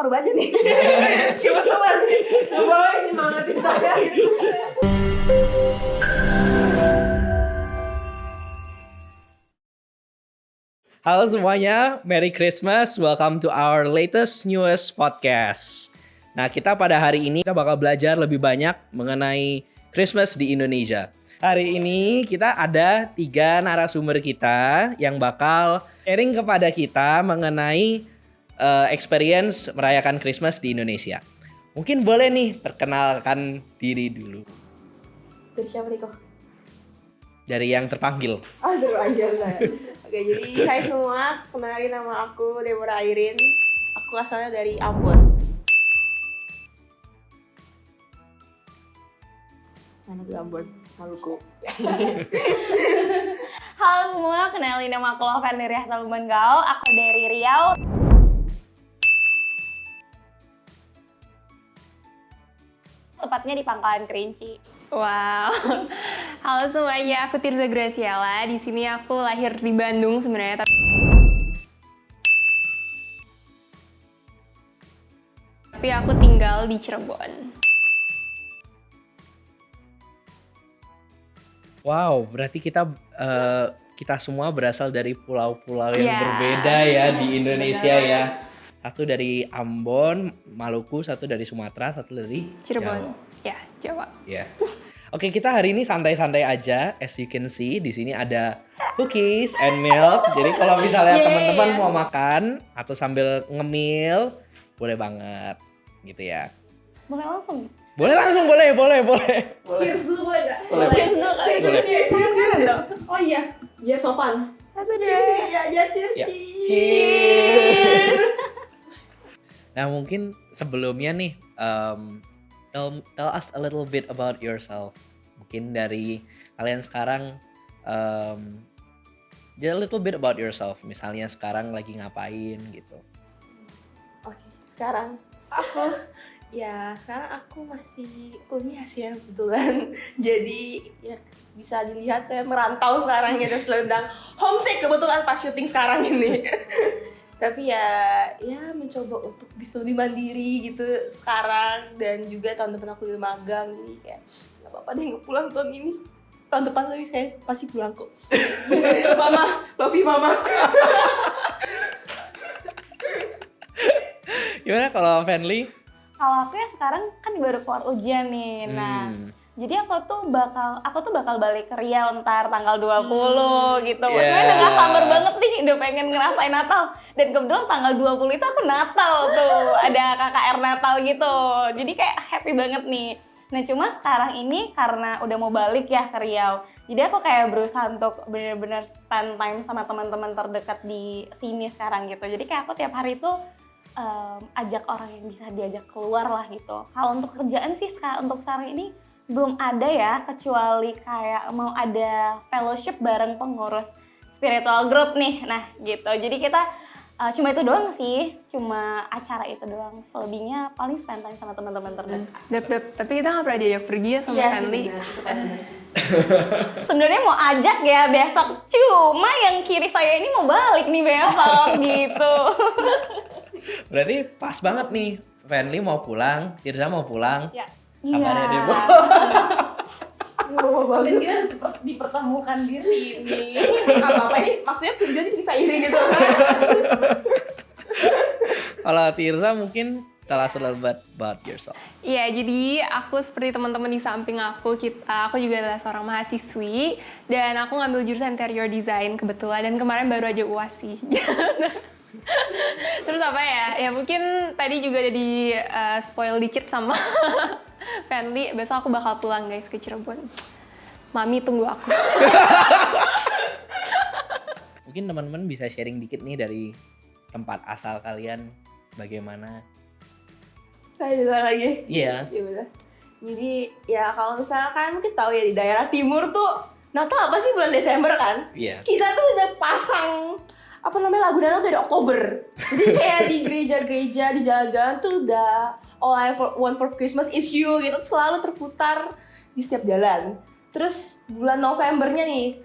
paruh aja nih. Kebetulan nih. Coba nyemangatin saya gitu. Halo semuanya, Merry Christmas. Welcome to our latest newest podcast. Nah, kita pada hari ini kita bakal belajar lebih banyak mengenai Christmas di Indonesia. Hari ini kita ada 3 narasumber kita yang bakal sharing kepada kita mengenai experience merayakan Christmas di Indonesia. Mungkin boleh nih perkenalkan diri dulu. Dari siapa nih kok? Dari yang terpanggil. Aduh, anjir saya. Oke, jadi hai semua, kenalin nama aku Deborah Airin. Aku asalnya dari Ambon. Mana tuh Ambon? Maluku. Halo semua, kenalin nama aku Loven dari Lumenggal. Aku dari Riau. Tepatnya di Pangkalan Kerinci. Wow. Halo semuanya, aku Tirza Graciela. Di sini aku lahir di Bandung sebenarnya. Tapi aku tinggal di Cirebon. Wow, berarti kita semua berasal dari pulau-pulau yang Yeah. berbeda ya di Indonesia ya. Satu dari Ambon, Maluku, satu dari Sumatera, satu dari Cirebon. Jawa. Ya, Jawa. Ya. Oke, kita hari ini santai-santai aja. As you can see, di sini ada cookies and milk. Jadi kalau misalnya Yeah. teman-teman mau makan atau sambil ngemil, boleh banget gitu ya. Boleh langsung? Boleh langsung, boleh. Cheers dulu boleh nggak? Boleh. Cheers dulu kali. Boleh. Cheers dong. Oh iya, biar sopan. Satu Cheers deh. ya, cheers. Ya. Cheers. Cheers. Nah, mungkin sebelumnya nih, tell us a little bit about yourself. Mungkin dari kalian sekarang, just a little bit about yourself. Misalnya sekarang lagi ngapain gitu. Oke, sekarang aku masih kuliah sih ya kebetulan. Jadi ya bisa dilihat saya merantau sekarang ya, dan sedang homesick kebetulan pas syuting sekarang ini. Tapi ya mencoba untuk bisa lebih mandiri gitu sekarang, dan juga tahun depan aku udah magang, jadi kayak nggak apa-apa deh nggak pulang tahun ini. Tahun depan tapi saya pasti pulang kok. Mama, love you mama. Gimana kalau Fanly? Kalau aku ya sekarang kan baru keluar ujian nih. Nah, jadi aku tuh bakal balik ke Riau ntar tanggal 20 gitu. Yeah. Sebenarnya udah gak sabar banget nih, udah pengen ngerasain Natal. Dan kebetulan tanggal 20 itu aku Natal tuh, ada KKR Natal gitu. Jadi kayak happy banget nih. Nah, cuma sekarang ini karena udah mau balik ya ke Riau, jadi aku kayak berusaha untuk bener-bener spend time sama teman-teman terdekat di sini sekarang gitu. Jadi kayak aku tiap hari tuh ajak orang yang bisa diajak keluar lah gitu. Kalau untuk kerjaan sih untuk sekarang ini belum ada ya, kecuali kayak mau ada fellowship bareng pengurus spiritual group nih. Nah gitu, jadi kita cuma itu doang sih, cuma acara itu doang. Selebihnya paling spend time sama teman-teman terdekat. Tapi kita nggak pernah diajak pergi ya sama Fanly. Sebenarnya mau ajak ya besok, cuma yang kiri saya ini mau balik nih besok gitu. Berarti pas banget nih. Fanly mau pulang, Tirza mau pulang. Ya. Kabarnya Iya. Debo. Dan kita dipertemukan di sini. Apa ini maksudnya tujuannya bisa iri gitu. Kalau Tirza mungkin tell us a little bit about yourself. Iya, jadi aku seperti teman-teman di samping aku juga adalah seorang mahasiswi dan aku ngambil jurusan interior design kebetulan, dan kemarin baru aja UAS sih. Terus apa ya? Ya mungkin tadi juga ada di spoil dikit sama Fanly. Besok aku bakal pulang guys ke Cirebon. Mami tunggu aku. Mungkin teman-teman bisa sharing dikit nih dari tempat asal kalian bagaimana? Saya dulu lagi. Iya. Iya benar. Jadi ya kalau misalkan mungkin tahu ya, di daerah timur tuh Natal apa sih bulan Desember kan? Iya. Kita tuh udah pasang lagu Natal dari Oktober. Jadi kayak di gereja-gereja, di jalan-jalan tuh udah All I Want for Christmas is You gitu, selalu terputar di setiap jalan. Terus bulan Novembernya nih,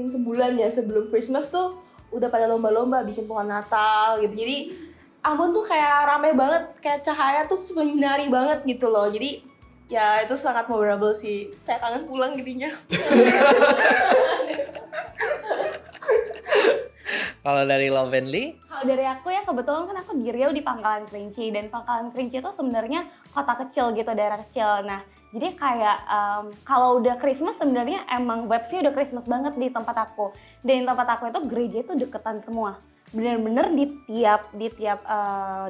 sebulan ya sebelum Christmas tuh udah pada lomba-lomba bikin pohon Natal gitu. Jadi Ambon tuh kayak rame banget, kayak cahaya tuh menyinari banget gitu loh. Jadi ya itu sangat memorable sih. Saya kangen pulang jadinya. Kalau dari Lovenly, Kalau dari aku ya kebetulan kan aku di Riau di Pangkalan Kerinci, dan Pangkalan Kerinci itu sebenarnya kota kecil gitu, daerah kecil. Nah, jadi kayak kalau udah Christmas sebenarnya emang vibes-nya udah Christmas banget di tempat aku. Dan di tempat aku itu gereja itu deketan semua. Bener-bener di tiap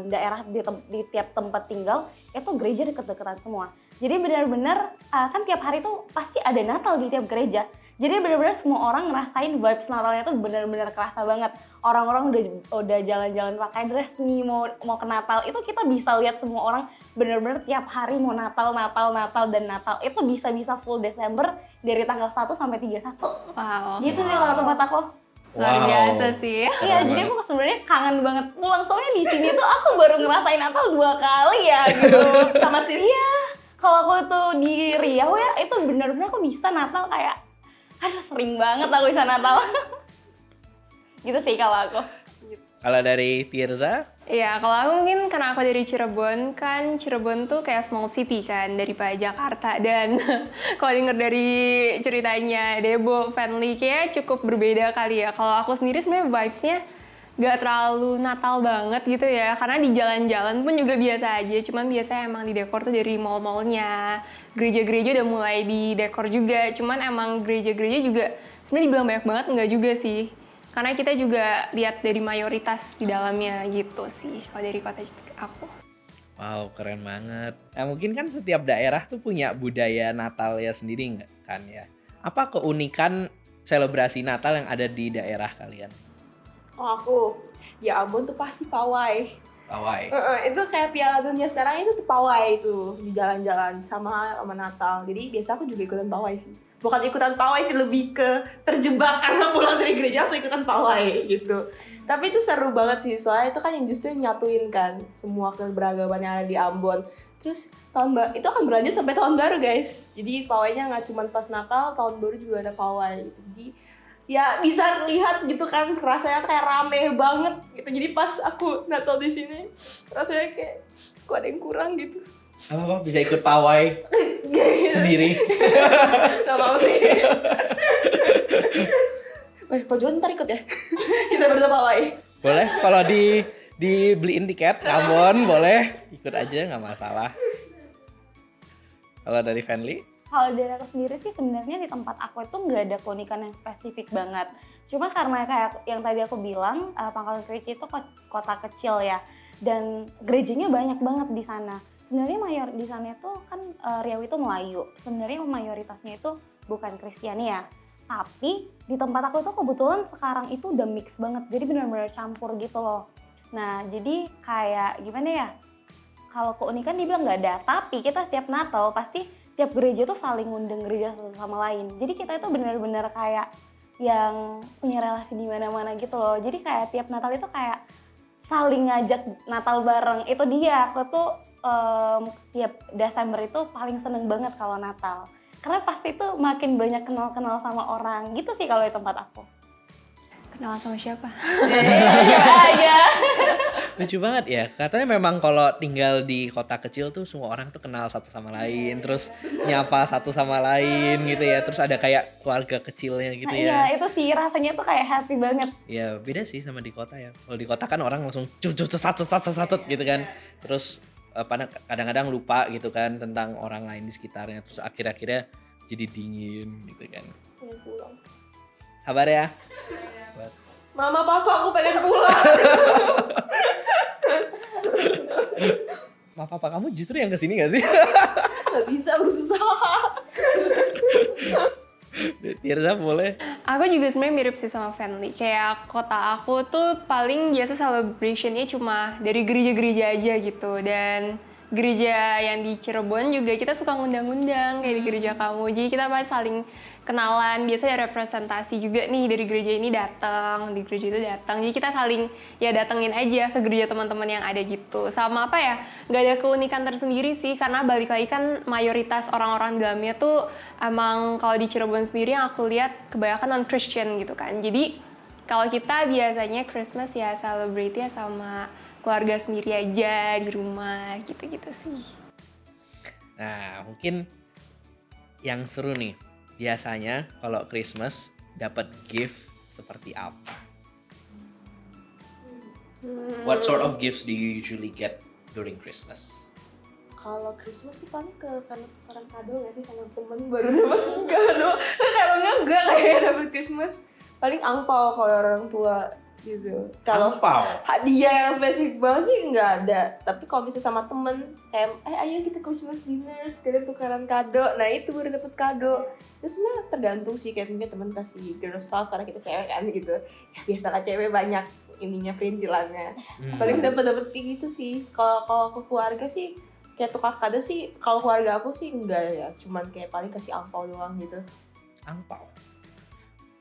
daerah, di tiap tempat tinggal itu gereja deket-deketan semua. Jadi bener-bener kan tiap hari tuh pasti ada Natal di tiap gereja. Jadi benar-benar semua orang ngerasain vibes Natalnya tuh benar-benar kerasa banget. Orang-orang udah jalan-jalan pakai dress nih mau ke Natal. Itu kita bisa lihat semua orang benar-benar tiap hari mau Natal dan Natal. Itu bisa full Desember dari tanggal 1 sampai 31. Wow. Gitu sih kalau tempat aku. Luar biasa sih. Iya, jadi aku sebenarnya kangen banget pulang. Soalnya di sini tuh aku baru ngerasain Natal 2 kali ya gitu. Sama sis. Iya. Kalau aku tuh di Riau ya, itu benar-benar aku bisa Natal kayak aduh sering banget aku bisa Natal. Gitu sih kalau aku. kalau dari Tirza, Ya, kalau aku mungkin karena aku dari Cirebon, kan Cirebon tuh kayak small city kan daripada Jakarta. Dan kalau denger dari ceritanya Debo, Family kayak cukup berbeda kali ya. Kalau aku sendiri sebenarnya vibes-nya gak terlalu Natal banget gitu ya. Karena di jalan-jalan pun juga biasa aja, cuman biasanya emang di dekor tuh dari mall-mallnya. Gereja-gereja udah mulai di dekor juga, cuman emang gereja-gereja juga sebenarnya dibilang banyak banget, enggak juga sih. Karena kita juga lihat dari mayoritas di dalamnya gitu sih, kalau dari kota aku. wow keren banget. Nah mungkin kan setiap daerah tuh punya budaya Natal ya sendiri nggak kan ya? Apa keunikan selebrasi Natal yang ada di daerah kalian? Oh aku, ya Ambon tuh pasti pawai. Pawai. Itu kayak Piala Dunia sekarang itu tuh pawai itu di jalan-jalan sama Natal. Jadi biasa aku juga ikutan pawai sih. Bukan ikutan pawai sih, lebih ke terjebak karena pulang dari gereja langsung ikutan pawai gitu. Tapi itu seru banget sih, soalnya itu kan yang justru nyatuin kan semua keberagaman yang ada di Ambon. Terus itu akan berlanjut sampai tahun baru guys. Jadi pawainya nggak cuma pas Natal, tahun baru juga ada pawai gitu. Jadi ya bisa lihat gitu kan, rasanya kayak rame banget gitu. Jadi pas aku Natal di sini rasanya kayak kok ada yang kurang gitu. Apa bisa ikut pawai sendiri? Gak mau sih. Kok Juan ntar ikut ya? Kita berdua pawai. Boleh kalau dibeliin tiket Ambon boleh ikut aja nggak masalah. Kalau dari Family? Kalau dari aku sendiri sih sebenarnya di tempat aku itu nggak ada keunikan yang spesifik banget. Cuma karena kayak yang tadi aku bilang, Pangkalan Kerinci itu kota kecil ya, dan gerejanya banyak banget di sana. Sebenarnya di sana itu kan Riau itu Melayu. Sebenarnya mayoritasnya itu bukan Kristiani ya. Tapi di tempat aku itu kebetulan sekarang itu udah mix banget. Jadi benar-benar campur gitu loh. Nah, jadi kayak gimana ya? Kalau keunikan dibilang nggak ada, tapi kita tiap Natal pasti tiap gereja tuh saling ngundang gereja satu sama lain. Jadi kita itu benar-benar kayak yang punya relasi di mana-mana gitu loh. Jadi kayak tiap Natal itu kayak saling ngajak Natal bareng. Itu dia, aku tuh tiap Desember itu paling seneng banget kalau Natal. Karena pasti tuh makin banyak kenal-kenal sama orang. Gitu sih kalau di tempat aku. Kenalan sama siapa? Aja. Lucu banget ya, katanya memang kalau tinggal di kota kecil tuh semua orang tuh kenal satu sama lain, terus nyapa satu sama lain gitu ya, terus ada kayak keluarga kecilnya gitu Nah, ya. iya, itu sih rasanya tuh kayak happy banget. Ya beda sih sama di kota ya. Kalau di kota kan orang langsung satu gitu kan, terus kadang-kadang lupa gitu kan tentang orang lain di sekitarnya, terus akhir-akhirnya jadi dingin gitu kan. Pengen pulang. Kabar ya? Mama, papa, aku pengen pulang. Ma, papa kamu justru yang kesini gak sih? Gak bisa, berusaha. Tirza boleh? Aku juga sebenarnya mirip sih sama Family. Kayak kota aku tuh paling biasa celebrationnya cuma dari gereja-gereja aja gitu. Dan gereja yang di Cirebon juga kita suka ngundang-undang kayak di gereja kamu. Jadi kita pasti saling kenalan. Biasa ada representasi juga nih dari gereja ini datang, di gereja itu datang. Jadi kita saling ya datengin aja ke gereja teman-teman yang ada gitu. Sama apa ya? Gak ada keunikan tersendiri sih karena balik lagi kan mayoritas orang-orang di dalamnya tuh emang kalau di Cirebon sendiri yang aku lihat kebanyakan non-Christian gitu kan. Jadi kalau kita biasanya Christmas ya celebrate ya sama keluarga sendiri aja di rumah gitu-gitu sih. Nah, mungkin yang seru nih, biasanya kalau Christmas dapat gift seperti apa? What sort of gifts do you usually get during Christmas? Kalau Christmas sih paling karena tukaran kado nggak sih sama temen baru dapat kado. Kalau enggak kayak dapat Christmas paling angpau kalau orang tua gitu. Kalau Angpau? hadiah yang spesifik banget sih nggak ada. Tapi kalau misalnya sama temen kayak ayo kita Christmas dinner sekalian tukaran kado. Nah itu baru dapat kado. Terus mah tergantung sih, kayak mungkin temen kasih girl stuff karena kita cewek kan gitu. Ya biasalah cewek banyak ininya perintilannya. Paling dapat kayak gitu sih. Kalau ke keluarga sih kayak tukar kado sih, kalau keluarga aku sih enggak ya, cuman kayak paling kasih angpau doang gitu. Angpau?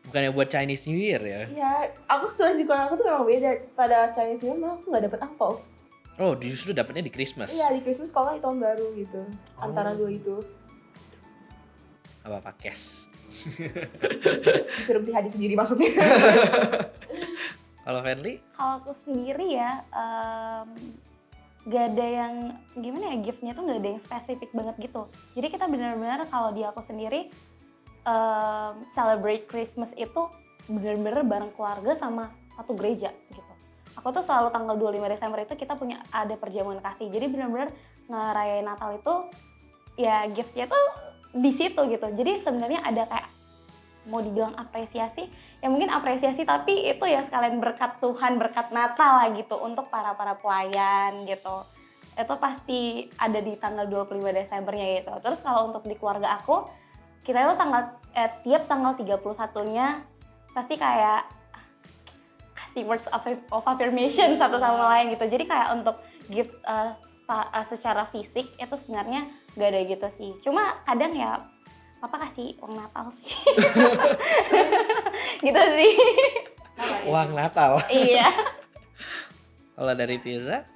Bukannya buat Chinese New Year ya? Iya, aku tulis di keluarga aku tuh memang beda. Pada Chinese New Year malah aku nggak dapet angpau. Oh, justru dapetnya di Christmas? Iya, di Christmas kalau nggak di tahun baru gitu. Antara dua itu. Apa cash? Disuruh beli hadiah sendiri maksudnya. Kalau Fenly? Kalau aku sendiri ya, gak ada yang gimana ya, giftnya tuh gak ada yang spesifik banget gitu. Jadi kita benar-benar kalau di aku sendiri celebrate Christmas itu benar-benar bareng keluarga sama satu gereja gitu. Aku tuh selalu tanggal 25 Desember itu kita punya ada perjamuan kasih. Jadi benar-benar ngerayain Natal itu ya giftnya tuh di situ gitu. Jadi sebenarnya ada kayak mau dibilang apresiasi, ya mungkin apresiasi tapi itu ya sekalian berkat Tuhan, berkat Natal lah gitu untuk para pelayan gitu. Itu pasti ada di tanggal 25 Desembernya gitu. Terus kalau untuk di keluarga aku, kita itu tiap tanggal 31-nya pasti kayak kasih words of affirmation satu sama lain gitu. Jadi kayak untuk gift secara fisik itu sebenarnya gak ada gitu sih. Cuma kadang ya Papa kasih uang Natal sih. Gitu sih. Uang Natal? Iya. Kalau dari Tiza?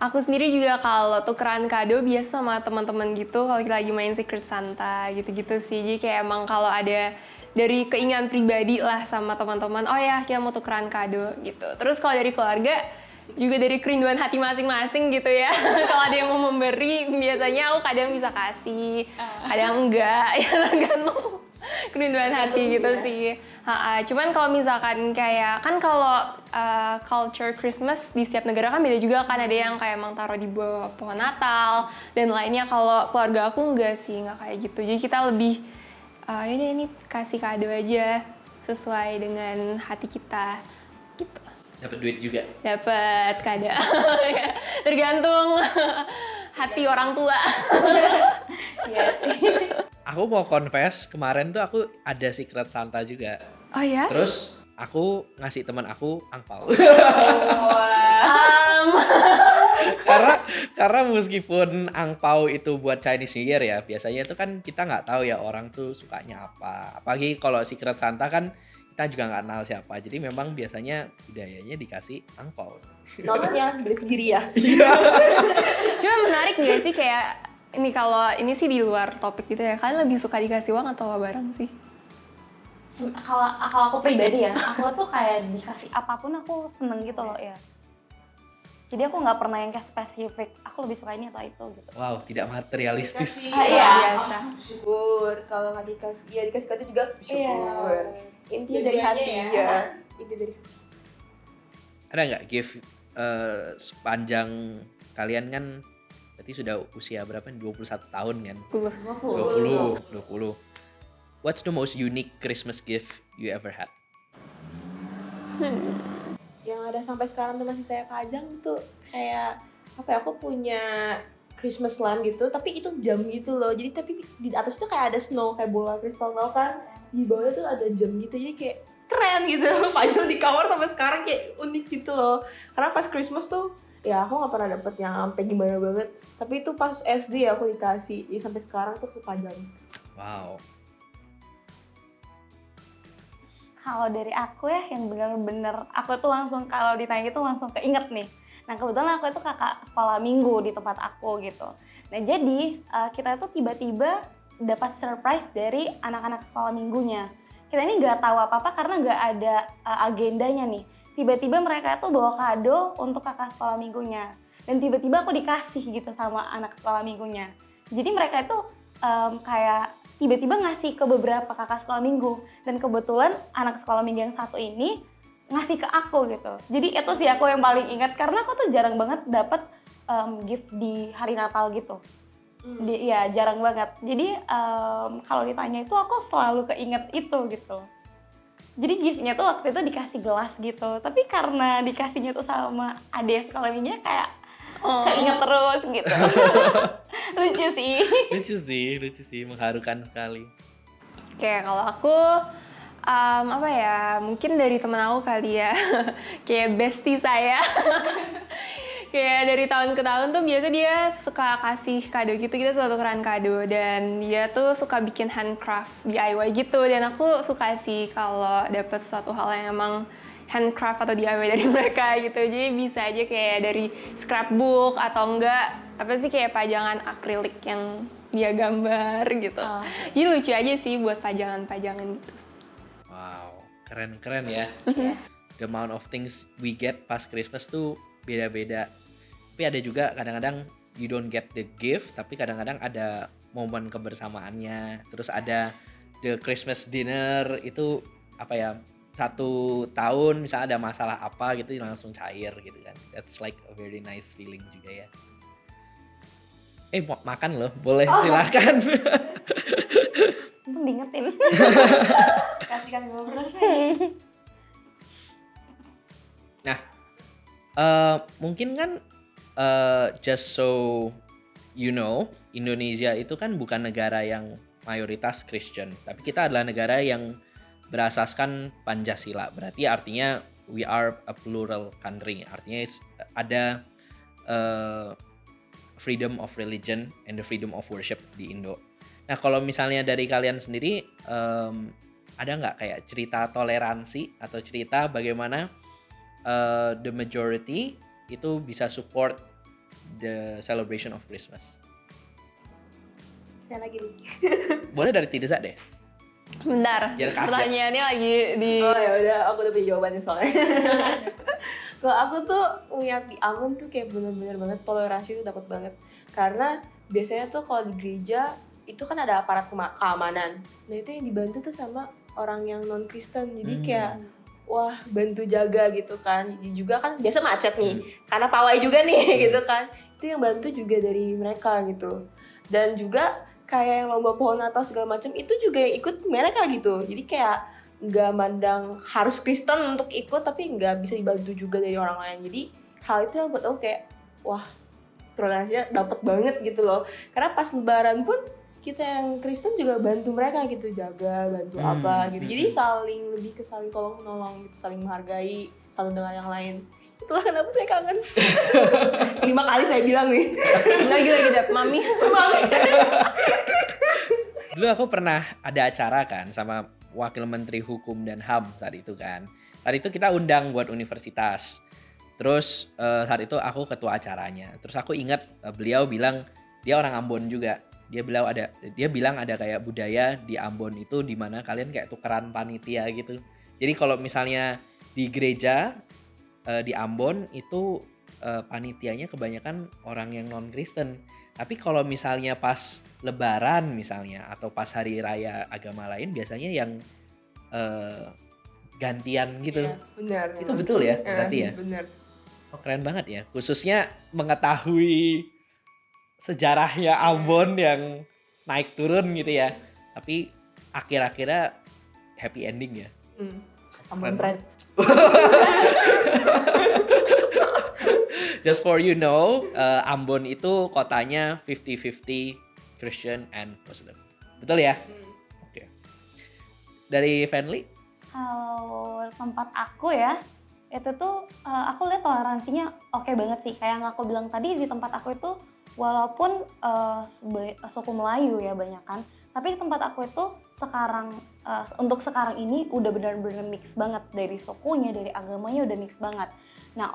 Aku sendiri juga kalau tukeran kado biasa sama teman-teman gitu kalau kita lagi main Secret Santa gitu-gitu sih. Jadi kayak emang kalau ada dari keinginan pribadi lah sama teman-teman, oh ya kita mau tukeran kado gitu. Terus kalau dari keluarga juga dari kerinduan hati masing-masing gitu ya. Kalau ada yang mau memberi, biasanya aku kadang bisa kasih, kadang enggak, ya tergantung kerinduan hati gitu sih. Cuman kalau misalkan kayak, kan kalau culture Christmas di setiap negara kan beda juga kan, ada yang kayak emang taruh di bawah pohon Natal, dan lainnya. Kalau keluarga aku enggak sih, enggak kayak gitu. Jadi kita lebih, ini kasih kado aja, sesuai dengan hati kita, gitu. Dapat duit juga? Dapat kado. Tergantung hati orang tua. Aku mau confess, kemarin tuh aku ada Secret Santa juga. Oh ya? Terus aku ngasih teman aku angpau. Karena meskipun angpau itu buat Chinese New Year ya, biasanya itu kan kita nggak tahu ya orang tuh sukanya apa. Apalagi kalau Secret Santa kan kita juga nggak kenal siapa, jadi memang biasanya budayanya dikasih angpau. Notesnya beli sendiri ya. Cuma menarik nggak sih kayak ini, kalau ini sih di luar topik gitu ya, kalian lebih suka dikasih uang atau barang sih? Kalau aku pribadi ya, aku tuh kayak dikasih apapun aku seneng gitu loh ya. Jadi aku nggak pernah yang kayak spesifik, aku lebih suka ini atau itu gitu. Wow, tidak materialistis. Iya. Biasa. Syukur. Kalau nggak dikasih, ya dikasih kado juga syukur. Iya. Intinya dari hati ya. Intinya dari Ada nggak gift sepanjang kalian kan berarti sudah usia berapa nih? 21 tahun kan? 20. What's the most unique Christmas gift you ever had? yang ada sampai sekarang tuh masih saya pajang tuh kayak apa ya, aku punya Christmas lamp gitu, tapi itu jam gitu loh. Jadi tapi di atas itu kayak ada snow, kayak bola kristal tau kan. Di bawahnya tuh ada jam gitu, jadi kayak keren gitu. Pajang di kamar sampai sekarang kayak unik gitu loh. Karena pas Christmas tuh ya aku nggak pernah dapet yang sampai gimana banget. Tapi itu pas SD ya aku dikasih, jadi sampai sekarang tuh kepajang. Wow. Kalau dari aku ya yang bener-bener aku tuh langsung kalau ditanya itu langsung keinget nih. Nah kebetulan aku itu kakak sekolah minggu di tempat aku gitu. Nah jadi kita tuh tiba-tiba dapat surprise dari anak-anak sekolah minggunya. Kita ini nggak tahu apa-apa karena nggak ada agendanya nih. tiba-tiba mereka tuh bawa kado untuk kakak sekolah minggunya. Dan tiba-tiba aku dikasih gitu sama anak sekolah minggunya. Jadi mereka itu kayak tiba-tiba ngasih ke beberapa kakak sekolah minggu. Dan kebetulan anak sekolah minggu yang satu ini ngasih ke aku gitu. Jadi itu sih aku yang paling ingat, karena aku tuh jarang banget dapet gift di hari Natal gitu. Ya jarang banget. Jadi kalau ditanya itu aku selalu keinget itu gitu. Jadi giftnya tuh waktu itu dikasih gelas gitu. Tapi karena dikasihnya tuh sama adik sekolah minggunya kayak keinget terus gitu. Lucu sih. Lucu sih, mengharukan sekali. Kayak kalau aku apa ya, mungkin dari temen aku kali ya. Kayak bestie saya. Kayak dari tahun ke tahun tuh biasa dia suka kasih kado gitu, kita suka tukeran kado, dan dia tuh suka bikin handcraft DIY gitu, dan aku suka sih kalau dapet suatu hal yang emang handcraft atau DIY dari mereka gitu. Jadi bisa aja kayak dari scrapbook atau enggak apa sih kayak pajangan akrilik yang dia gambar gitu. Jadi lucu aja sih buat pajangan-pajangan gitu. Wow, keren ya. The amount of things we get pas Christmas tuh beda-beda. Tapi ada juga kadang-kadang you don't get the gift, tapi kadang-kadang ada momen kebersamaannya. Terus ada the Christmas dinner, itu apa ya, 1 tahun misalnya ada masalah apa gitu langsung cair gitu kan. That's like a very nice feeling juga ya. Mau makan loh, boleh silakan. Untung diingetin. Kasihkan ngobrol. Nah, mungkin kan just so you know, Indonesia itu kan bukan negara yang mayoritas Kristen, tapi kita adalah negara yang berasaskan Pancasila. Berarti artinya we are a plural country. Artinya ada freedom of religion and the freedom of worship di Indo. Nah, kalau misalnya dari kalian sendiri ada nggak kayak cerita toleransi atau cerita bagaimana the majority itu bisa support the celebration of Christmas? Saya lagi nih. Boleh dari Tirza deh. Bentar, Biar kaget. pertanyaannya lagi di... Oh ya udah, aku udah punya jawabannya soalnya. Kalau aku tuh ngeliat di Ambon tuh kayak bener-bener banget toleransi itu dapat banget. Karena biasanya tuh kalau di gereja itu kan ada aparat keamanan. Nah itu yang dibantu tuh sama orang yang non Kristen. Jadi kayak wah bantu jaga gitu kan. Jadi juga kan biasa macet nih, karena pawai juga nih gitu kan. Itu yang bantu juga dari mereka gitu. Dan juga kayak yang lomba pohon Natal segala macam itu juga yang ikut mereka gitu. Jadi kayak nggak mandang harus Kristen untuk ikut, tapi nggak bisa dibantu juga dari orang lain. Jadi hal itu yang buat aku kayak wah toleransinya dapet banget gitu loh. Karena pas Lebaran pun kita yang Kristen juga bantu mereka gitu, jaga, bantu apa gitu. Jadi lebih ke saling tolong menolong gitu, saling menghargai satu dengan yang lain. Itulah kenapa saya kangen. 5 kali saya bilang nih. Lagi dap mami. Dulu aku pernah ada acara kan sama Wakil Menteri Hukum dan HAM saat itu kan. Saat itu kita undang buat universitas. Terus saat itu aku ketua acaranya. Terus aku ingat beliau bilang dia orang Ambon juga. Dia bilang ada kayak budaya di Ambon itu di mana kalian kayak tukeran panitia gitu. Jadi kalau misalnya di gereja di Ambon itu panitianya kebanyakan orang yang non Kristen. Tapi kalau misalnya pas Lebaran misalnya atau pas hari raya agama lain biasanya yang gantian gitu. Iya, benar. Itu betul ya berarti ya? Benar. Oh, keren banget ya. Khususnya mengetahui sejarahnya Ambon yang naik turun gitu ya. Tapi akhir-akhirnya happy ending ya. Ambon Pride. Just for you know, Ambon itu kotanya 50-50 Christian and Muslim. Betul ya? Oke. Dari Fanly? Kalau tempat aku ya, itu tuh aku lihat toleransinya oke banget sih. Kayak yang aku bilang tadi, di tempat aku itu walaupun suku Melayu ya banyak kan, tapi tempat aku itu sekarang untuk sekarang ini udah benar-benar mix banget, dari sukunya, dari agamanya udah mix banget. Nah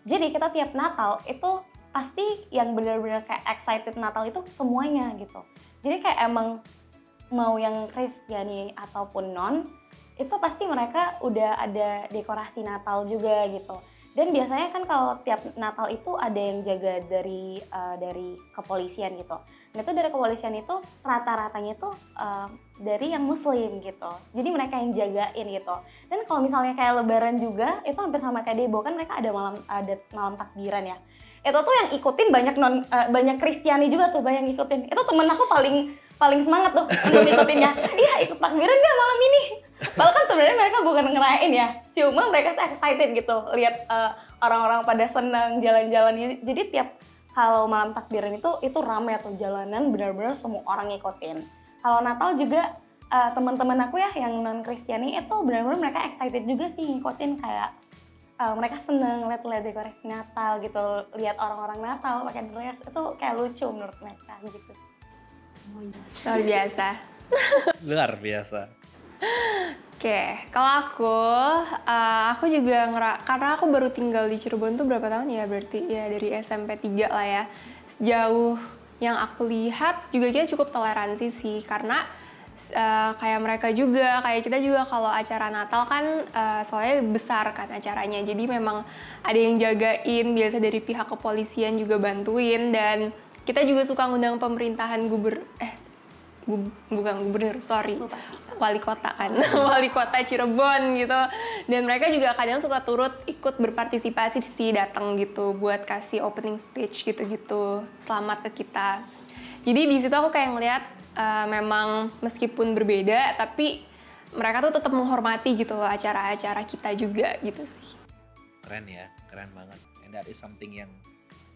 jadi kita tiap Natal itu pasti yang benar-benar kayak excited Natal itu semuanya gitu. Jadi kayak emang mau yang Kristiani ataupun non, itu pasti mereka udah ada dekorasi Natal juga gitu. Dan biasanya kan kalau tiap Natal itu ada yang jaga dari kepolisian gitu. Nah itu dari kepolisian itu rata-ratanya itu dari yang Muslim gitu. Jadi mereka yang jagain gitu. Dan kalau misalnya kayak Lebaran juga itu hampir sama kayak Debo, kan mereka ada malam takbiran ya. Itu tuh yang ikutin banyak Kristiani juga tuh, banyak ngikutin. Itu temen aku paling semangat tuh untuk ngikutinnya. Iya, ikut takbiran nggak malam ini? Padahal kan sebenarnya mereka bukan ngerayain ya, cuma mereka tuh excited gitu lihat orang-orang pada seneng jalan-jalan. Jadi tiap kalau malam takbiran itu ramai tuh jalanan, benar-benar semua orang ngikutin. Kalau Natal juga teman-teman aku ya yang non Kristiani itu benar-benar mereka excited juga sih ngikutin, kayak mereka seneng lihat dekorasi Natal gitu, lihat orang-orang Natal pakai dress, itu kayak lucu menurut mereka gitu. Luar biasa. Luar biasa. Oke, kalau aku juga karena aku baru tinggal di Cirebon tuh berapa tahun ya, berarti ya dari SMP 3 lah ya. Sejauh yang aku lihat juga kita cukup toleransi sih, karena kayak mereka juga, kayak kita juga kalau acara Natal kan soalnya besar kan acaranya, jadi memang ada yang jagain, biasa dari pihak kepolisian juga bantuin, dan kita juga suka ngundang pemerintahan bukan gubernur, wali kota kan, wali kota Cirebon gitu. Dan mereka juga kadang suka turut ikut berpartisipasi sih, datang gitu buat kasih opening speech gitu-gitu, selamat ke kita. Jadi di situ aku kayak ngeliat memang meskipun berbeda, tapi mereka tuh tetap menghormati gitu loh acara-acara kita juga gitu sih. Keren ya, keren banget. And that is something yang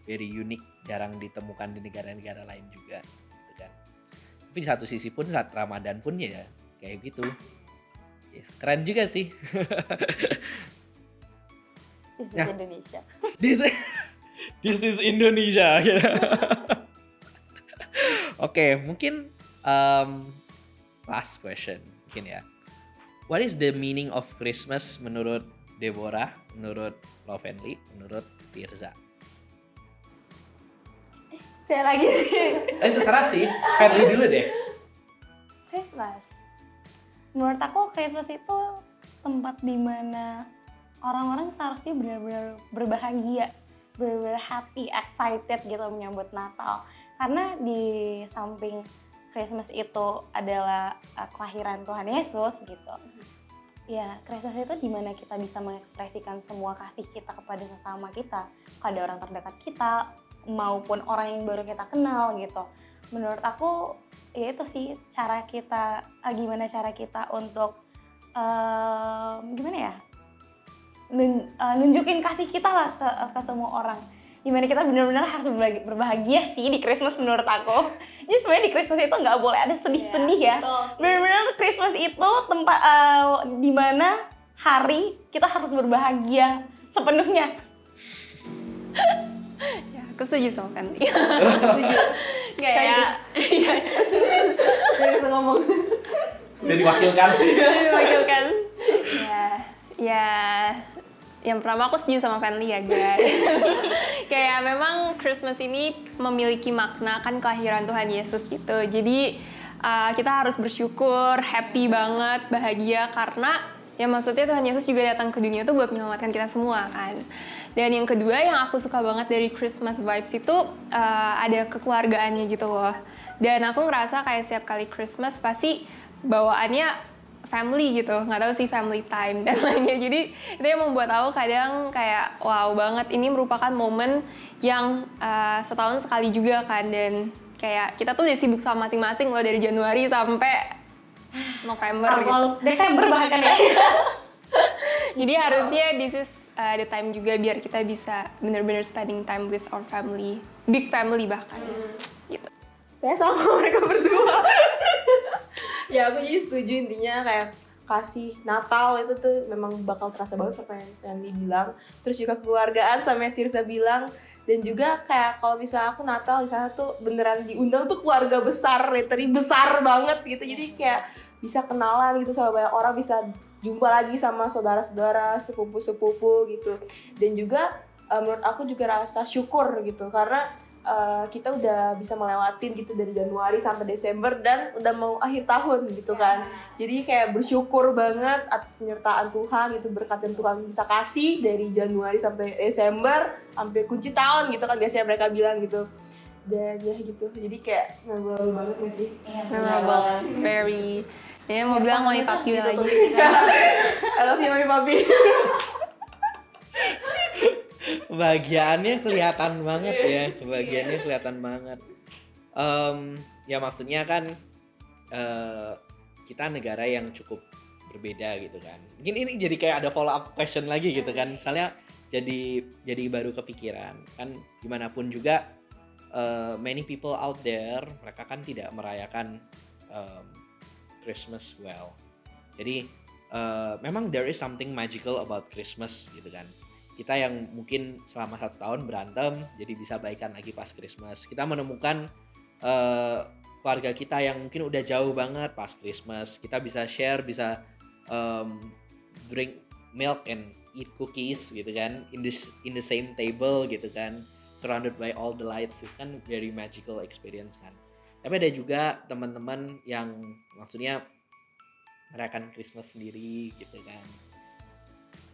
very unique, jarang ditemukan di negara-negara lain juga. Tapi di satu sisi pun saat Ramadan pun ya kayak gitu. Yes, keren juga sih. This is Indonesia. This is Indonesia. Oke, mungkin last question mungkin ya. What is the meaning of Christmas menurut Deborah, menurut Lovenly, menurut Tirza? Saya lagi Terserah sih, Fenly dulu deh. Christmas. Menurut aku Christmas itu tempat dimana orang-orang seharusnya benar-benar berbahagia, benar-benar happy, excited gitu menyambut Natal. Karena di samping Christmas itu adalah kelahiran Tuhan Yesus gitu. Ya, Christmas itu dimana kita bisa mengekspresikan semua kasih kita kepada sesama kita, kepada orang terdekat kita, maupun orang yang baru kita kenal gitu. Menurut aku ya itu sih gimana cara kita untuk nunjukin kasih kita lah ke semua orang. Gimana kita benar-benar harus berbahagia sih di Christmas menurut aku. Jadi sebenarnya di Christmas itu nggak boleh ada sedih-sedih ya. Benar-benar Christmas itu tempat dimana hari kita harus berbahagia sepenuhnya. Ya, aku setuju sama Fenly. Setuju. Kayak Saya bisa ngomong. Udah diwakilkan. diwakilkan. Ya, yang pertama aku setuju sama Fenly ya guys. Kayak memang Christmas ini memiliki makna kan kelahiran Tuhan Yesus gitu. Jadi kita harus bersyukur, happy banget, bahagia karena ya maksudnya Tuhan Yesus juga datang ke dunia tuh buat menyelamatkan kita semua kan. Dan yang kedua yang aku suka banget dari Christmas vibes itu ada kekeluargaannya gitu loh. Dan aku ngerasa kayak setiap kali Christmas pasti bawaannya family gitu, nggak tahu sih family time dan lainnya. Jadi itu yang membuat aku kadang kayak wow banget, ini merupakan momen yang setahun sekali juga kan. Dan kayak kita tuh udah sibuk sama masing-masing loh dari Januari sampai November gitu. Desember bahkan ya. Jadi harusnya this is the time juga biar kita bisa benar-benar spending time with our family, big family bahkan. Gitu. Saya sama mereka berdua. Ya aku jadi setuju, intinya kayak kasih Natal itu tuh memang bakal terasa banget apa yang dibilang. Terus juga kekeluargaan sama yang Tirza bilang. Dan juga kayak kalau misalnya aku Natal di sana tuh beneran diundang tuh keluarga besar, literally besar banget gitu. Jadi kayak bisa kenalan gitu sama banyak orang, bisa jumpa lagi sama saudara-saudara, sepupu-sepupu gitu. Dan juga menurut aku juga rasa syukur gitu, karena kita udah bisa melewatin gitu dari Januari sampai Desember dan udah mau akhir tahun gitu kan. Jadi kayak bersyukur banget atas penyertaan Tuhan gitu, berkat yang Tuhan bisa kasih dari Januari sampai Desember sampai kunci tahun gitu kan biasanya mereka bilang gitu. Dan ya gitu, jadi kayak memorable banget gak sih? Memorable, very. Ya mau bilang mau papi Gitu lagi. tuh. I love you, Mami Papi. Kebahagiaannya kelihatan banget ya, kebahagiaannya kelihatan banget. Ya maksudnya kan kita negara yang cukup berbeda gitu kan. Mungkin ini jadi kayak ada follow up question lagi gitu kan. Misalnya jadi baru kepikiran kan, gimana pun juga many people out there mereka kan tidak merayakan Christmas well. Jadi memang there is something magical about Christmas gitu kan. Kita yang mungkin selama 1 tahun berantem jadi bisa baikan lagi pas Christmas. Kita menemukan keluarga kita yang mungkin udah jauh banget pas Christmas. Kita bisa share, bisa drink milk and eat cookies gitu kan, in the same table gitu kan, surrounded by all the lights. Itu kan very magical experience kan. Tapi ada juga teman-teman yang maksudnya merayakan Christmas sendiri gitu kan.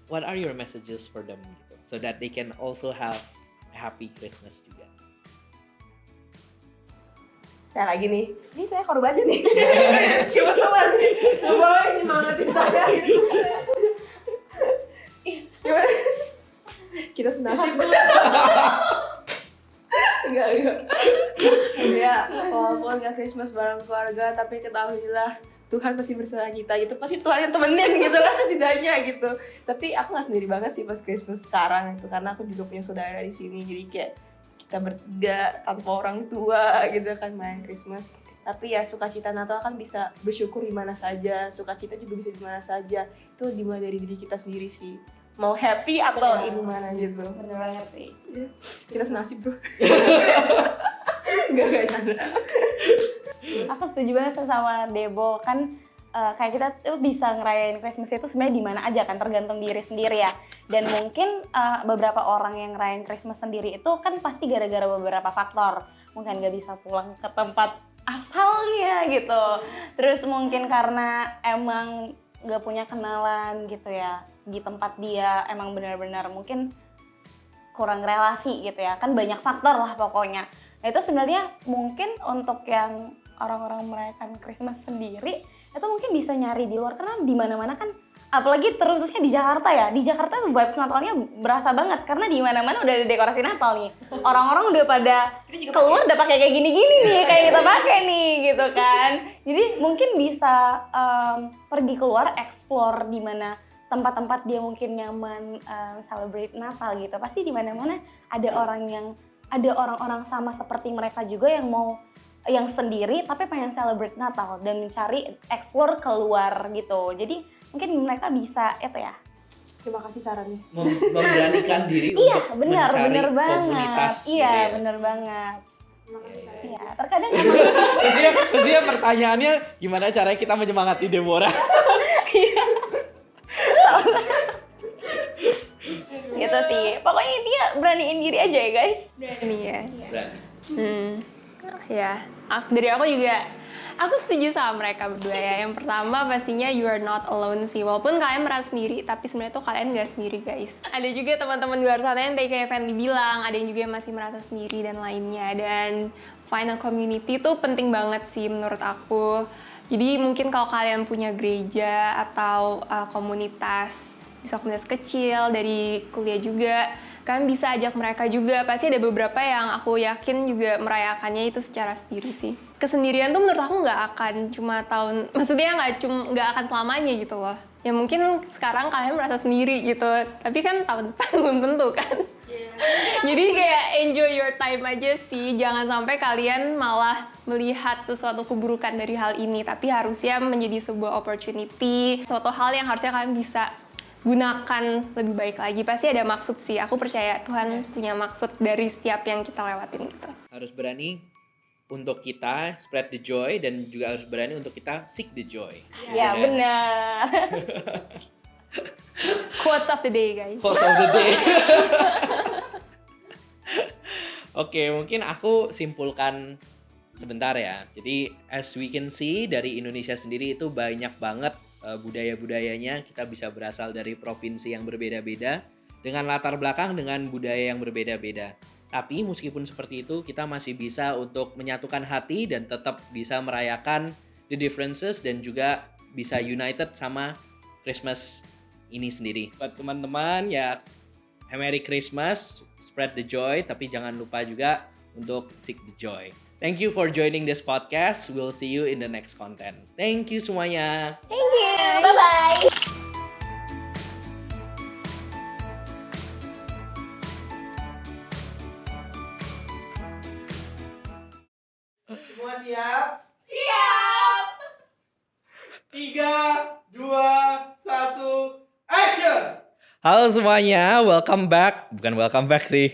What are your messages for them gitu, so that they can also have a happy Christmas juga? Saya lagi nih, ini saya korbannya nih. Kebetulan nih, coba nyemangatin saya gitu. Gimana? Kita senasib. Enggak. Ya, walaupun nggak Christmas bareng keluarga, tapi ketahuilah Tuhan pasti bersama kita gitu. Pasti Tuhan yang temenin gitu lah setidaknya gitu. Tapi aku nggak sendiri banget sih pas Christmas sekarang itu, karena aku juga punya saudara di sini. Jadi kayak kita bertiga tanpa orang tua gitu kan main Christmas. Tapi ya sukacita Natal kan bisa bersyukur di mana saja, sukacita juga bisa di mana saja. Itu dimulai dari diri kita sendiri sih. Mau happy atau di mana gitu. Bener banget sih. Kita senasib, Bro. Enggak canda. Aku setuju banget sama Debo kan, kayak kita tuh bisa ngerayain Christmas itu sebenarnya di mana aja kan, tergantung diri sendiri ya. Dan mungkin beberapa orang yang ngerayain Christmas sendiri itu kan pasti gara-gara beberapa faktor. Mungkin gak bisa pulang ke tempat asalnya gitu. Terus mungkin karena emang gak punya kenalan gitu ya di tempat dia, emang benar-benar mungkin kurang relasi gitu ya. Kan banyak faktor lah pokoknya. Nah itu sebenarnya mungkin untuk yang orang-orang merayakan Christmas sendiri itu mungkin bisa nyari di luar, karena di mana-mana kan, apalagi terusnya di Jakarta ya. Di Jakarta tuh vibes Natalnya berasa banget karena di mana-mana udah ada dekorasi Natal nih. Orang-orang udah pada keluar udah pakai kayak gini-gini nih, kayak kita pakai nih gitu kan. Jadi mungkin bisa pergi keluar, explore di mana tempat-tempat dia mungkin nyaman celebrate Natal gitu. Pasti di mana-mana ada orang-orang sama seperti mereka juga yang mau, yang sendiri tapi pengen celebrate Natal dan mencari explore keluar gitu. Jadi mungkin mereka bisa itu ya. Terima kasih sarannya. Memberanikan diri Iya, untuk benar mencari banget. komunitas. Iya, gitu ya. benar banget. Iya. Iya, terkadang emang Terus dia pertanyaannya gimana caranya kita menyemangati Deborah? gitu sih. Pokoknya dia beraniin diri aja ya guys. Ini ya. Berani. Ya, dari aku juga, aku setuju sama mereka berdua ya. Yang pertama pastinya you are not alone sih. Walaupun kalian merasa sendiri, tapi sebenarnya tuh kalian gak sendiri guys. Ada juga teman-teman di luar sana yang kayak Fanny bilang, ada yang juga yang masih merasa sendiri dan lainnya. Dan find a community tuh penting banget sih menurut aku. Jadi mungkin kalau kalian punya gereja atau komunitas, bisa komunitas kecil dari kuliah juga, kalian bisa ajak mereka juga. Pasti ada beberapa yang aku yakin juga merayakannya itu secara sendiri sih. Kesendirian tuh menurut aku nggak akan cuma tahun, maksudnya nggak akan selamanya gitu loh. Ya mungkin sekarang kalian merasa sendiri gitu, tapi kan tahun depan belum tentu kan. Jadi kayak enjoy your time aja sih, jangan sampai kalian malah melihat sesuatu keburukan dari hal ini, tapi harusnya menjadi sebuah opportunity, suatu hal yang harusnya kalian bisa gunakan lebih baik lagi. Pasti ada maksud sih, aku percaya Tuhan punya maksud dari setiap yang kita lewatin gitu. Harus berani untuk kita spread the joy, dan juga harus berani untuk kita seek the joy. Ya benar. Quotes of the day guys. Quotes of the day. Oke, mungkin aku simpulkan sebentar ya. Jadi as we can see dari Indonesia sendiri itu banyak banget budaya-budayanya. Kita bisa berasal dari provinsi yang berbeda-beda dengan latar belakang dengan budaya yang berbeda-beda. Tapi meskipun seperti itu, kita masih bisa untuk menyatukan hati dan tetap bisa merayakan the differences dan juga bisa united sama Christmas ini sendiri. Buat teman-teman ya, Merry Christmas, spread the joy, tapi jangan lupa juga untuk seek the joy. Thank you for joining this podcast. We'll see you in the next content. Thank you semuanya. Thank you. Bye-bye. Semua siap? Siap. 3, 2, 1, action! Halo semuanya, welcome back. Bukan welcome back sih.